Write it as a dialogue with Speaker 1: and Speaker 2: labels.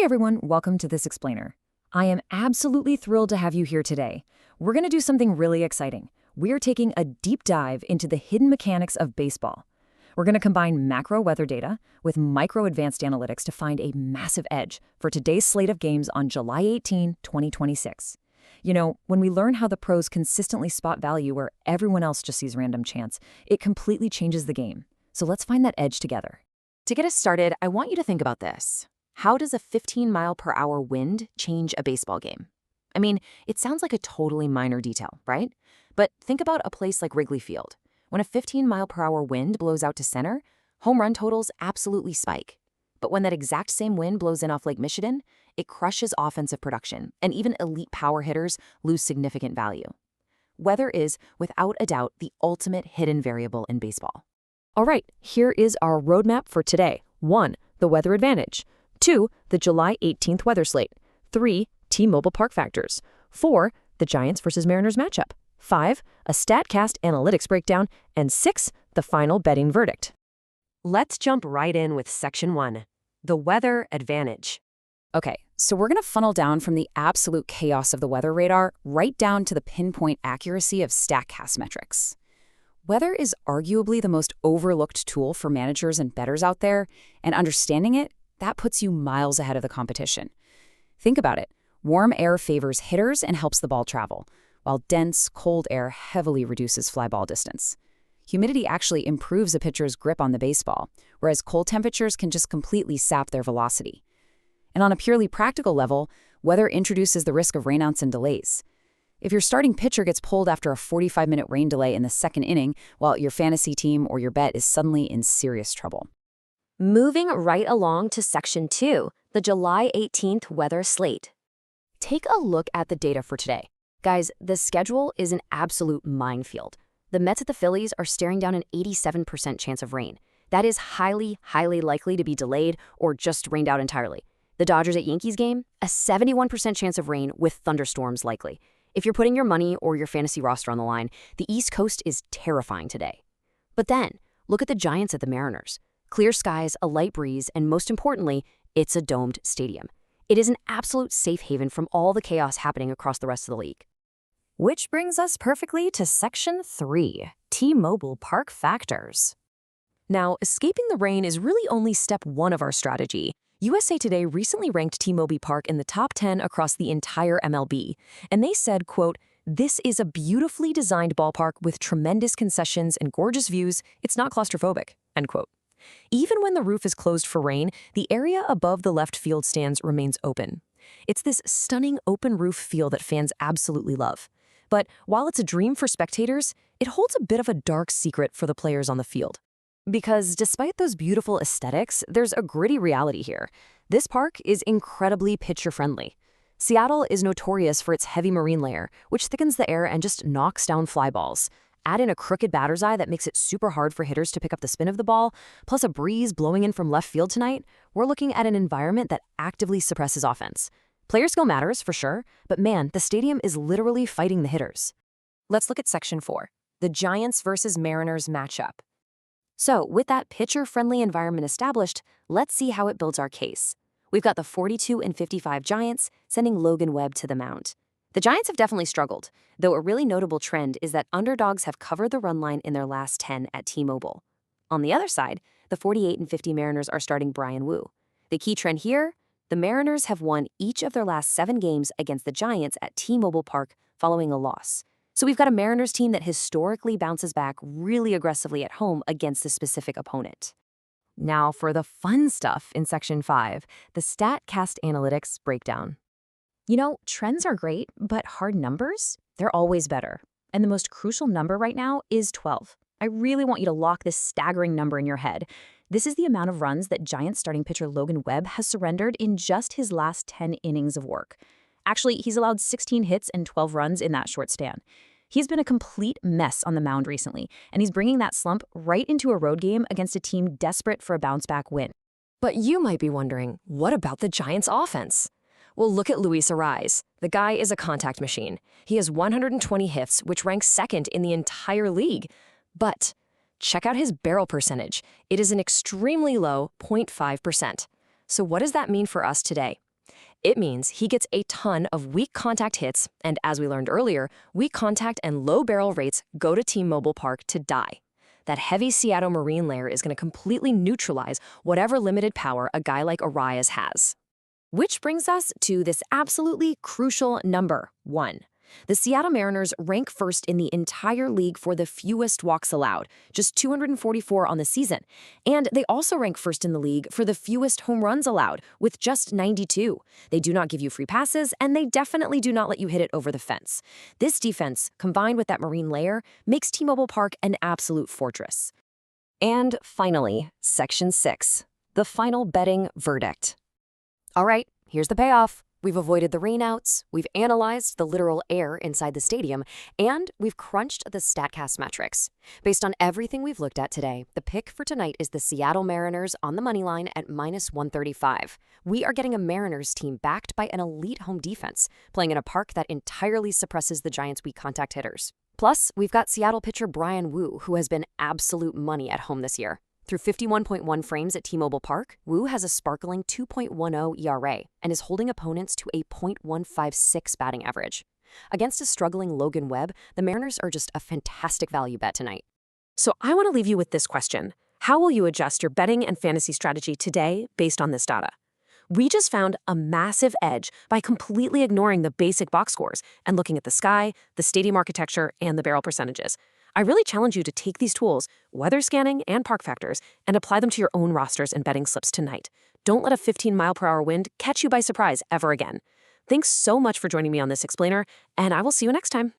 Speaker 1: everyone, welcome to This Explainer. I am absolutely thrilled to have you here today. We're going to do something really exciting. We're taking a deep dive into the hidden mechanics of baseball. We're going to combine macro weather data with micro advanced analytics to find a massive edge for today's slate of games on July 18, 2026. You know, when we learn how the pros consistently spot value where everyone else just sees random chance, it completely changes the game. So let's find that edge together.
Speaker 2: To get us started, I want you to think about this. How does a 15-mile-per-hour wind change a baseball game? I mean, it sounds like a totally minor detail, right? But think about a place like Wrigley Field. When a 15-mile-per-hour wind blows out to center, home run totals absolutely spike. But when that exact same wind blows in off Lake Michigan, it crushes offensive production, and even elite power hitters lose significant value. Weather is, without a doubt, the ultimate hidden variable in baseball.
Speaker 3: All right, here is our roadmap for today. 1. The weather advantage. 2. The July 18th weather slate. 3. T-Mobile Park factors. 4. The Giants versus Mariners matchup. 5. A StatCast analytics breakdown. And 6. The final betting verdict.
Speaker 2: Let's jump right in with Section 1, the weather advantage.
Speaker 1: Okay, so we're going to funnel down from the absolute chaos of the weather radar right down to the pinpoint accuracy of StatCast metrics. Weather is arguably the most overlooked tool for managers and bettors out there, and understanding it, that puts you miles ahead of the competition. Think about it. Warm air favors hitters and helps the ball travel, while dense, cold air heavily reduces fly ball distance. Humidity actually improves a pitcher's grip on the baseball, whereas cold temperatures can just completely sap their velocity. And on a purely practical level, weather introduces the risk of rainouts and delays. If your starting pitcher gets pulled after a 45-minute rain delay in the second inning, well, your fantasy team or your bet is suddenly in serious trouble.
Speaker 2: Moving right along to Section 2, the July 18th weather slate. Take a look at the data for today. Guys, the schedule is an absolute minefield. The Mets at the Phillies are staring down an 87% chance of rain. That is highly, highly likely to be delayed or just rained out entirely. The Dodgers at Yankees game, a 71% chance of rain with thunderstorms likely. If you're putting your money or your fantasy roster on the line, the East Coast is terrifying today. But then, look at the Giants at the Mariners. Clear skies, a light breeze, and most importantly, it's a domed stadium. It is an absolute safe haven from all the chaos happening across the rest of the league.
Speaker 3: Which brings us perfectly to Section 3, T-Mobile Park factors.
Speaker 2: Now, escaping the rain is really only step 1 of our strategy. USA Today recently ranked T-Mobile Park in the top 10 across the entire MLB, and they said, quote, "This is a beautifully designed ballpark with tremendous concessions and gorgeous views. It's not claustrophobic," end quote. Even when the roof is closed for rain, the area above the left field stands remains open. It's this stunning open roof feel that fans absolutely love. But while it's a dream for spectators, it holds a bit of a dark secret for the players on the field. Because despite those beautiful aesthetics, there's a gritty reality here. This park is incredibly pitcher-friendly. Seattle is notorious for its heavy marine layer, which thickens the air and just knocks down fly balls. Add in a crooked batter's eye that makes it super hard for hitters to pick up the spin of the ball, plus a breeze blowing in from left field tonight, we're looking at an environment that actively suppresses offense. Player skill matters, for sure, but man, the stadium is literally fighting the hitters. Let's look at Section 4, the Giants versus Mariners matchup. So, with that pitcher-friendly environment established, let's see how it builds our case. We've got the 42-55 Giants sending Logan Webb to the mound. The Giants have definitely struggled, though a really notable trend is that underdogs have covered the run line in their last 10 at T-Mobile. On the other side, the 48-50 Mariners are starting Bryan Woo. The key trend here? The Mariners have won each of their last 7 games against the Giants at T-Mobile Park following a loss. So we've got a Mariners team that historically bounces back really aggressively at home against a specific opponent. Now for the fun stuff in Section 5, the StatCast analytics breakdown.
Speaker 3: You know, trends are great, but hard numbers? They're always better. And the most crucial number right now is 12. I really want you to lock this staggering number in your head. This is the amount of runs that Giants starting pitcher Logan Webb has surrendered in just his last 10 innings of work. Actually, he's allowed 16 hits and 12 runs in that short span. He's been a complete mess on the mound recently, and he's bringing that slump right into a road game against a team desperate for a bounce-back win.
Speaker 2: But you might be wondering, what about the Giants' offense? Well, look at Luis Ariz. The guy is a contact machine. He has 120 hits, which ranks second in the entire league. But check out his barrel percentage. It is an extremely low 0.5%. So what does that mean for us today? It means he gets a ton of weak contact hits, and as we learned earlier, weak contact and low barrel rates go to T-Mobile Park to die. That heavy Seattle Marine layer is going to completely neutralize whatever limited power a guy like Arias has. Which brings us to this absolutely crucial number, 1. The Seattle Mariners rank first in the entire league for the fewest walks allowed, just 244 on the season. And they also rank first in the league for the fewest home runs allowed, with just 92. They do not give you free passes, and they definitely do not let you hit it over the fence. This defense, combined with that marine layer, makes T-Mobile Park an absolute fortress. And finally, Section 6, the final betting verdict. All right, here's the payoff. We've avoided the rainouts, we've analyzed the literal air inside the stadium, and we've crunched the StatCast metrics. Based on everything we've looked at today, the pick for tonight is the Seattle Mariners on the moneyline at -135. We are getting a Mariners team backed by an elite home defense, playing in a park that entirely suppresses the Giants' weak contact hitters. Plus, we've got Seattle pitcher Bryan Woo, who has been absolute money at home this year. Through 51.1 frames at T-Mobile Park, Woo has a sparkling 2.10 ERA and is holding opponents to a .156 batting average. Against a struggling Logan Webb, the Mariners are just a fantastic value bet tonight.
Speaker 3: So I want to leave you with this question. How will you adjust your betting and fantasy strategy today based on this data? We just found a massive edge by completely ignoring the basic box scores and looking at the sky, the stadium architecture, and the barrel percentages. I really challenge you to take these tools, weather scanning and park factors, and apply them to your own rosters and betting slips tonight. Don't let a 15-mile-per-hour wind catch you by surprise ever again. Thanks so much for joining me on this explainer, and I will see you next time.